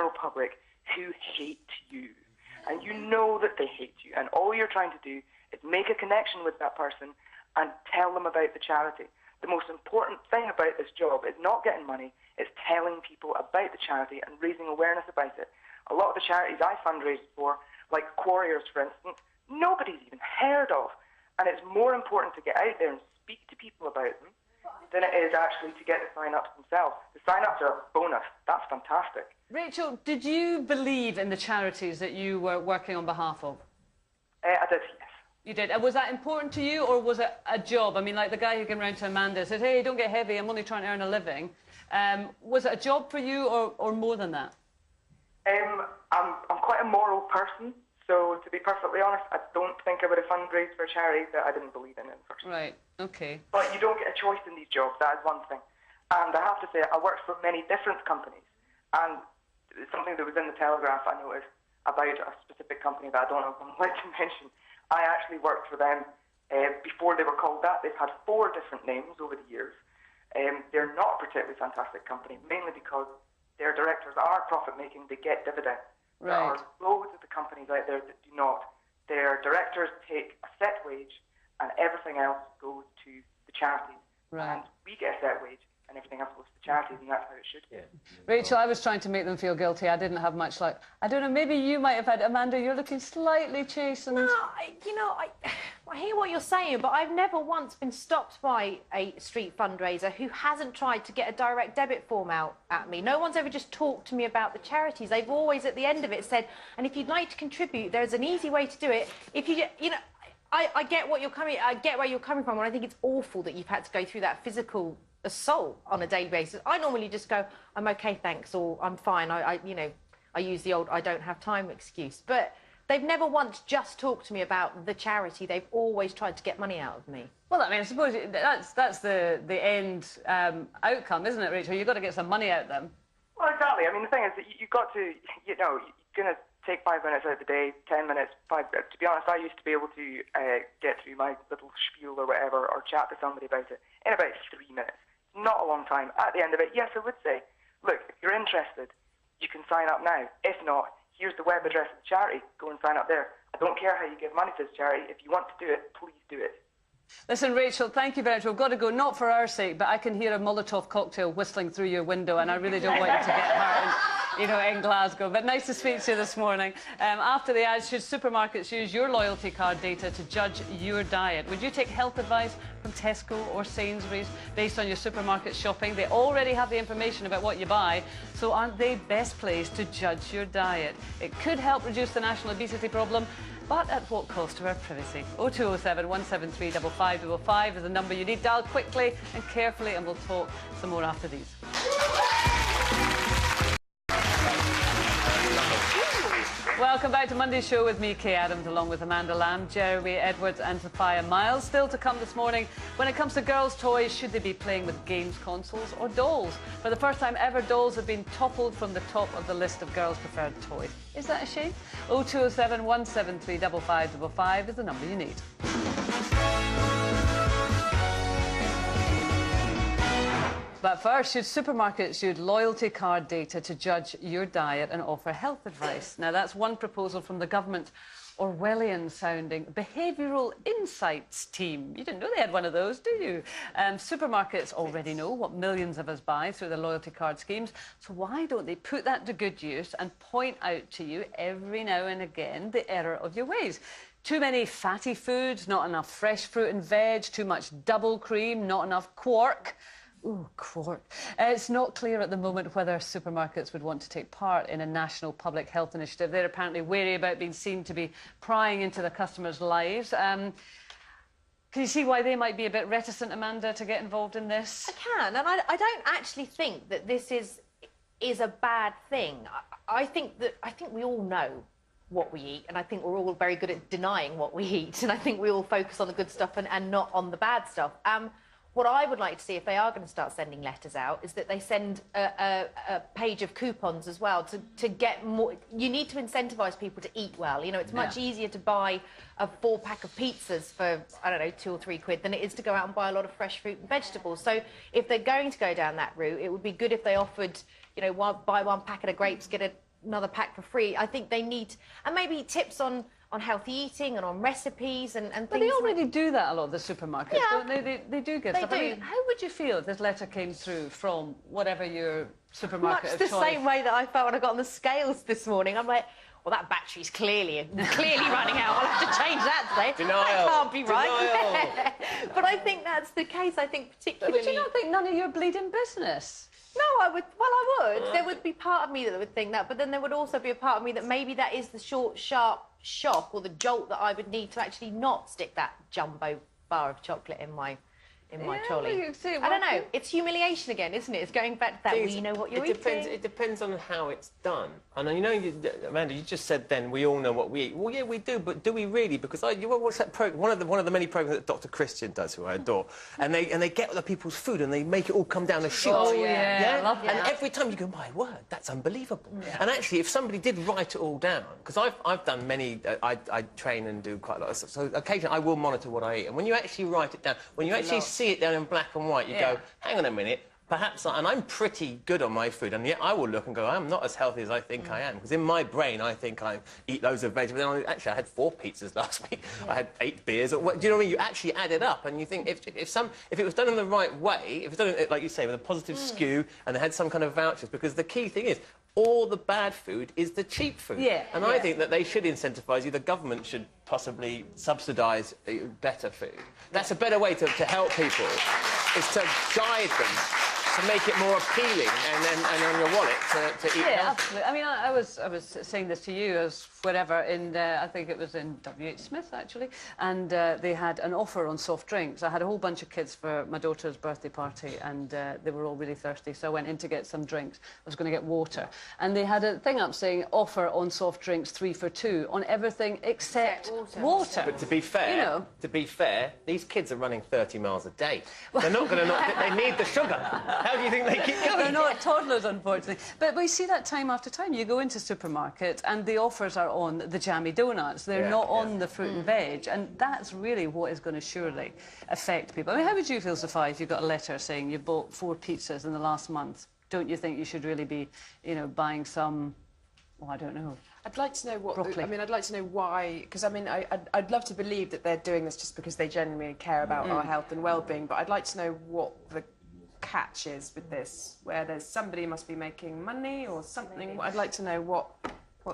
general public who hate you. And you know that they hate you. And all you're trying to do is make a connection with that person and tell them about the charity. The most important thing about this job is not getting money, it's telling people about the charity and raising awareness about it. A lot of the charities I fundraise for, like Quarriers, for instance, nobody's even heard of. And it's more important to get out there and speak to people about them than it is actually to get the sign-ups themselves. The sign-ups are a bonus. That's fantastic. Rachel, did you believe in the charities that you were working on behalf of? I did, yes. You did. And was that important to you, or was it a job? I mean, like the guy who came round to Amanda said, hey, don't get heavy, I'm only trying to earn a living. Was it a job for you, or more than that? I'm quite a moral person, so to be perfectly honest, I don't think I would have fundraised for a charity that I didn't believe in first. Right, okay. But you don't get a choice in these jobs, that is one thing. And I have to say, I worked for many different companies, and something that was in the Telegraph I noticed about a specific company that I don't know if I'm allowed to mention. I actually worked for them before they were called that. They've had 4 different names over the years. They're not a particularly fantastic company, mainly because their directors are profit-making, they get dividends. Right. There are loads of the companies out there that do not. Their directors take a set wage and everything else goes to the charities. Right. And we get a set wage and everything else goes to charities, and that's how it should be. Rachel, I was trying to make them feel guilty. I didn't have much luck. I don't know, maybe you might have had... Amanda, you're looking slightly chastened. No, I hear what you're saying, but I've never once been stopped by a street fundraiser who hasn't tried to get a direct debit form out at me. No one's ever just talked to me about the charities. They've always, at the end of it, said, and if you'd like to contribute, there's an easy way to do it. If you know... I get what you're coming... I get where you're coming from, and I think it's awful that you've had to go through that physical assault on a daily basis. I normally just go, I'm okay, thanks, or I'm fine. I use the old I don't have time excuse. But they've never once just talked to me about the charity. They've always tried to get money out of me. Well, I mean, I suppose that's the end outcome, isn't it, Rachel? You've got to get some money out of them. Well, exactly. I mean, the thing is that you've got to, you're going to take 5 minutes out of the day, 10 minutes, 5... To be honest, I used to be able to get through my little spiel or whatever, or chat to somebody about it in about 3 minutes. Not a long time. At the end of it, yes, I would say, look, if you're interested, you can sign up now. If not, here's the web address of the charity. Go and sign up there. I don't care how you give money to this charity. If you want to do it, please do it. Listen, Rachel, thank you very much. We've got to go, not for our sake, but I can hear a Molotov cocktail whistling through your window, and I really don't want you to get hurt in Glasgow. But nice to speak to you this morning. After the ads, should supermarkets use your loyalty card data to judge your diet? Would you take health advice from Tesco or Sainsbury's based on your supermarket shopping? They already have the information about what you buy, so aren't they best placed to judge your diet? It could help reduce the national obesity problem, but at what cost to our privacy? 0207 173 5555 is the number you need. Dial quickly and carefully, and we'll talk some more after these. Welcome back to Monday's show with me, Kay Adams, along with Amanda Lamb, Jeremy Edwards and Sophia Miles. Still to come this morning, when it comes to girls' toys, should they be playing with games consoles or dolls? For the first time ever, dolls have been toppled from the top of the list of girls' preferred toys. Is that a shame? 0207 173 5555 is the number you need. But first, should supermarkets use loyalty card data to judge your diet and offer health advice? Now, that's one proposal from the government Orwellian-sounding behavioural insights team. You didn't know they had one of those, do you? Supermarkets already know what millions of us buy through their loyalty card schemes, so why don't they put that to good use and point out to you every now and again the error of your ways? Too many fatty foods, not enough fresh fruit and veg, too much double cream, not enough quark. Ooh, quark. It's not clear at the moment whether supermarkets would want to take part in a national public health initiative. They're apparently wary about being seen to be prying into the customers' lives. Can you see why they might be a bit reticent, Amanda, to get involved in this? I can, and I don't actually think that this is a bad thing. I think we all know what we eat, and I think we're all very good at denying what we eat, and I think we all focus on the good stuff and not on the bad stuff. What I would like to see, if they are going to start sending letters out, is that they send a page of coupons as well to get more. You need to incentivise people to eat well. You know, it's much easier to buy a 4-pack of pizzas for, I don't know, £2 or £3 than it is to go out and buy a lot of fresh fruit and vegetables. So if they're going to go down that route, it would be good if they offered, you know, buy 1 packet of grapes, get a another pack for free. I think they need, and maybe tips on healthy eating and on recipes and things. But they already do that a lot, the supermarkets, Yeah. don't they? They do give stuff. do. I mean, how would you feel if this letter came through from whatever your supermarket Much of the choice? same way that I felt when I got on the scales this morning. I'm like, well, that battery's clearly running out. I'll have to change that today. Denial. That can't be right. Denial. But I think that's the case. I think particularly... But do you not think none of your bleeding business? No, I would. Well, I would. There would be part of me that would think that, but then there would also be a part of me that maybe that is the short, sharp shock or the jolt that I would need to actually not stick that jumbo bar of chocolate in my trolley. Well, you see, I don't know. It's humiliation again, isn't it? It's going back to that. Well, you know what you're eating. It depends on how it's done. And you know, Amanda, you just said then we all know what we eat. Well, yeah, we do, but do we really? Because what's that program? One of the many programs that Dr. Christian does, who I adore, and they get other people's food and they make it all come down a chute. Oh yeah, I love that. And every time you go, my word, that's unbelievable. Yeah. And actually, if somebody did write it all down, because I've done many, I train and do quite a lot of stuff. So occasionally I will monitor what I eat, and when you actually write it down, when you actually see it down in black and white, you go, hang on a minute. Perhaps, and I'm pretty good on my food, and yet I will look and go, I'm not as healthy as I think I am, because in my brain I think I eat loads of vegetables. Actually, I had 4 pizzas last week. I had 8 beers. Do you know what I mean? You actually add it up, and you think if it was done in the right way, if it was done, like you say, with a positive skew, and they had some kind of vouchers, because the key thing is, all the bad food is the cheap food. Yeah. And I think that they should incentivise you. The government should possibly subsidise better food. That's a better way to help people, is to guide them, to make it more appealing and on your wallet to eat healthy. Absolutely. I mean, I was saying this to you as wherever in I think it was in W.H. Smith actually, and they had an offer on soft drinks. I had a whole bunch of kids for my daughter's birthday party, and they were all really thirsty, so I went in to get some drinks. I was going to get water, and they had a thing up saying offer on soft drinks 3 for 2 on everything except water. But to be fair, these kids are running 30 miles a day. They're not going to they need the sugar. How do you think they keep going? They're not toddlers, unfortunately. But we see that time after time. You go into supermarket and the offers are on the jammy donuts. They're not on the fruit and veg. And that's really what is going to surely affect people. I mean, how would you feel, Sophia, if you got a letter saying you bought 4 pizzas in the last month? Don't you think you should really be, buying some, well, I don't know. I'd like to know what... Broccoli. I'd like to know why... Because, I mean, I'd love to believe that they're doing this just because they genuinely care about our health and well-being, but I'd like to know what the catch is with this, where there's somebody must be making money or something. I'd like to know what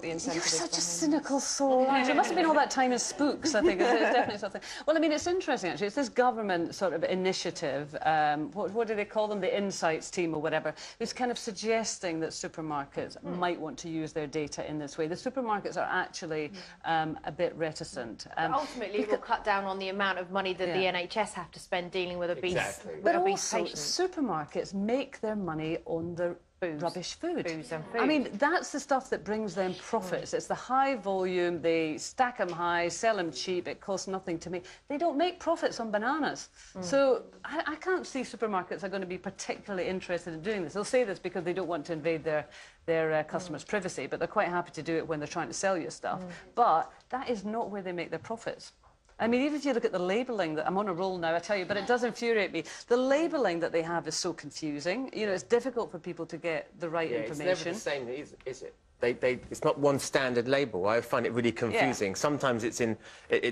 the incentive is. You're such a cynical soul, aren't you? It must have been all that time in Spooks, I think. It's definitely something. Well, I mean, it's interesting, actually. It's this government sort of initiative, what do they call them? The Insights team or whatever, who's kind of suggesting that supermarkets might want to use their data in this way. The supermarkets are actually a bit reticent. Ultimately, it will cut down on the amount of money that the NHS have to spend dealing with obese, But obese also, patients. supermarkets make their money on the rubbish food. Booze and food. I mean, that's the stuff that brings them profits. It's the high volume, they stack them high, sell them cheap, it costs nothing to make. They don't make profits on bananas. So I can't see supermarkets are going to be particularly interested in doing this. They'll say this because they don't want to invade their customers' privacy, but they're quite happy to do it when they're trying to sell you stuff. But that is not where they make their profits. I mean, even if you look at the labelling, I'm on a roll now, I tell you, but it does infuriate me. The labelling that they have is so confusing. It's difficult for people to get the right information. It's never the same, is it? It's not one standard label. I find it really confusing. Sometimes it's in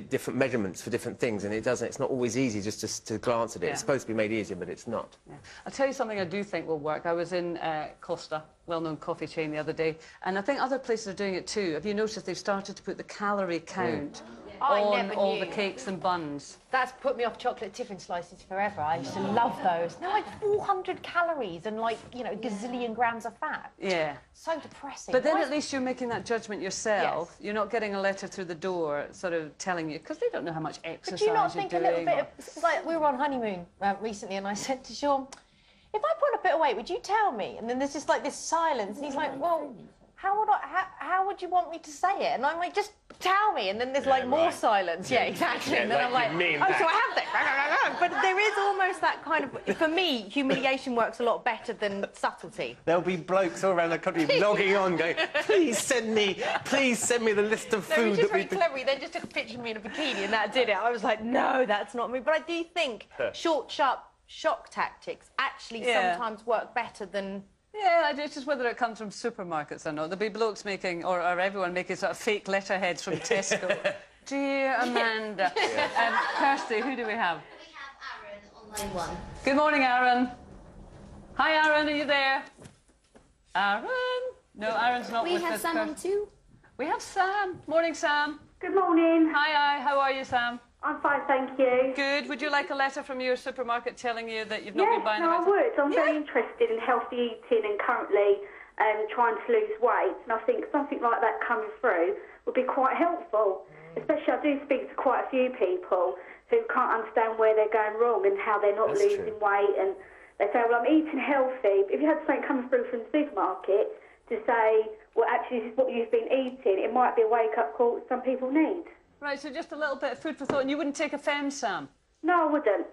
different measurements for different things, and it's not always easy just to glance at it. It's supposed to be made easier, but it's not. I'll tell you something I do think will work. I was in Costa, well-known coffee chain, the other day, and I think other places are doing it too. Have you noticed they've started to put the calorie count on all the cakes and buns? That's put me off chocolate tiffin slices forever. I used to love those. They're like 400 calories and like, a gazillion grams of fat. Yeah. So depressing. But then at least you're making that judgment yourself. Yes. You're not getting a letter through the door sort of telling you, because they don't know how much exercise But do you not you're think doing. a little bit of... It's like we were on honeymoon recently and I said to Sean, if I put on a bit of weight, would you tell me? And then there's just like this silence and he's like, well... How would you want me to say it? And I'm like, just tell me. And then there's more silence. Yeah, exactly. And then I'm like, so I have that. But there is almost that kind of, for me, humiliation works a lot better than subtlety. There'll be blokes all around the country logging on, going, please send me the list of food. No, it was just very clever. He then just took a picture of me in a bikini and that did it. I was like, no, that's not me. But I do think short, sharp shock tactics actually sometimes work better than Yeah, it's just whether it comes from supermarkets or not. There'll be blokes making, or everyone making sort of fake letterheads from Tesco. Dear Amanda. Kirsty, who do we have? We have Aaron on line 1. Good morning, Aaron. Hi, Aaron, are you there? Aaron? No, Aaron's not with us. We have Sam on 2. We have Sam. Morning, Sam. Good morning. Hi, how are you, Sam? I'm fine, thank you. Good. Would you like a letter from your supermarket telling you that you've not been buying I would. I'm very interested in healthy eating and currently trying to lose weight. And I think something like that coming through would be quite helpful. Especially, I do speak to quite a few people who can't understand where they're going wrong and how they're not losing weight. And they say, well, I'm eating healthy. But if you had something coming through from the supermarket to say, well, actually, this is what you've been eating, it might be a wake-up call that some people need. Right, so just a little bit of food for thought. And you wouldn't take offence, Sam? No, I wouldn't.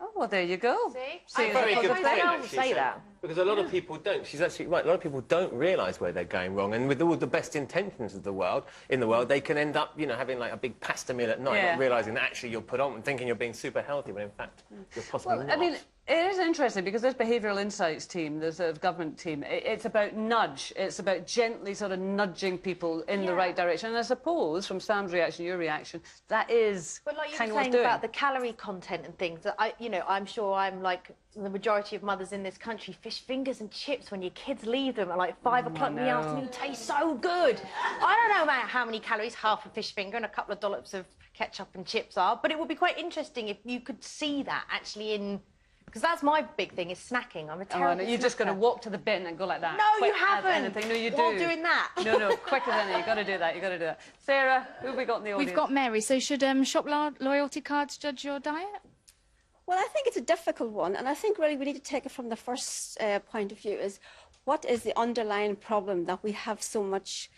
Oh, well, there you go. See, Very good point, they don't actually, say that. Because a lot of people don't. She's absolutely right. A lot of people don't realise where they're going wrong, and with all the best intentions of the world, they can end up, having like a big pasta meal at night, not realising that actually you're put on and thinking you're being super healthy, when in fact you're possibly not. I mean, it is interesting because this behavioural insights team, this government team, it's about nudge. It's about gently sort of nudging people in the right direction. And I suppose, from Sam's reaction, your reaction, that is But like you kind were of saying about the calorie content and things, that I'm sure I'm like the majority of mothers in this country. Fish fingers and chips when your kids leave them at like 5 o'clock in the afternoon taste so good. I don't know about how many calories half a fish finger and a couple of dollops of ketchup and chips are, but it would be quite interesting if you could see that actually in. Because that's my big thing, is snacking. I'm a terrible You're just going to walk to the bin and go like that. No, quick you haven't. Anything. No, you do. While doing that. No, quick as any. You've got to do that. You've got to do that. Sarah, who have we got in the audience? We've got Mary. So should shop loyalty cards judge your diet? Well, I think it's a difficult one. And I think really we need to take it from the first point of view is what is the underlying problem that we have so much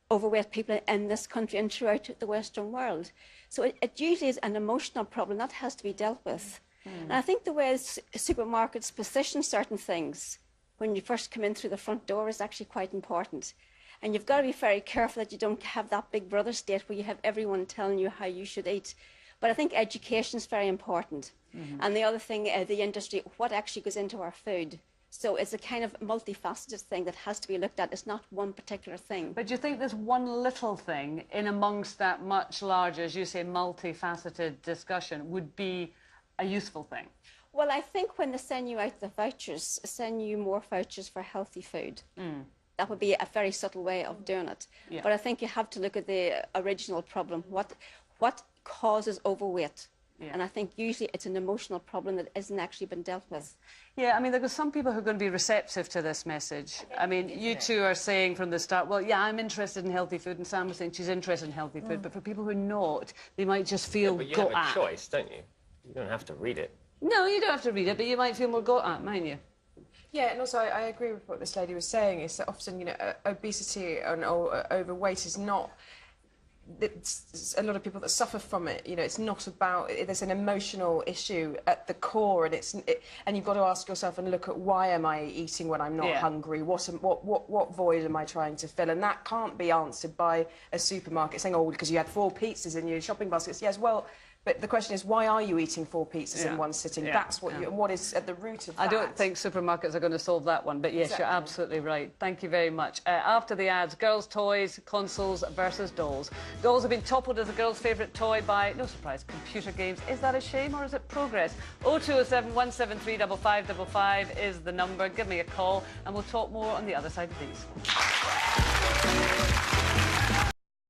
overweight people in this country and throughout the Western world. So it usually is an emotional problem that has to be dealt with. And I think the way supermarkets position certain things when you first come in through the front door is actually quite important. And you've got to be very careful that you don't have that big brother state where you have everyone telling you how you should eat. But I think education is very important. And the other thing, the industry, what actually goes into our food. So it's a kind of multifaceted thing that has to be looked at. It's not one particular thing. But do you think there's one little thing in amongst that much larger, as you say, multifaceted discussion would be a useful thing? Well, I think when they send you out the vouchers, send you more vouchers for healthy food. That would be a very subtle way of doing it. Yeah. But I think you have to look at the original problem. What causes overweight? Yeah. And I think usually it's an emotional problem that isn't actually been dealt with. Yeah, I mean, there's some people who are going to be receptive to this message. I mean, you two are saying from the start, well, yeah, I'm interested in healthy food, and Sam was saying she's interested in healthy food, but for people who are not, they might just feel but you got have a at. choice, don't you? You don't have to read it. No, you don't have to read it, but you might feel more got at, mightn't you? Yeah, and also I agree with what this lady was saying, is that often, obesity and overweight is not... It's a lot of people that suffer from it. It's not about. There's an emotional issue at the core, and and you've got to ask yourself and look at why am I eating when I'm not hungry? What void am I trying to fill? And that can't be answered by a supermarket saying, oh, because you had 4 pizzas in your shopping baskets. Yes, well. But the question is, why are you eating 4 pizzas in one sitting? That's what is at the root of that. I don't think supermarkets are going to solve that one, but yes, you're absolutely right. Thank you very much. After the ads, girls' toys, consoles versus dolls. Dolls have been toppled as the girls' favourite toy by, no surprise, computer games. Is that a shame or is it progress? 0207 173 5555 is the number. Give me a call and we'll talk more on the other side of these.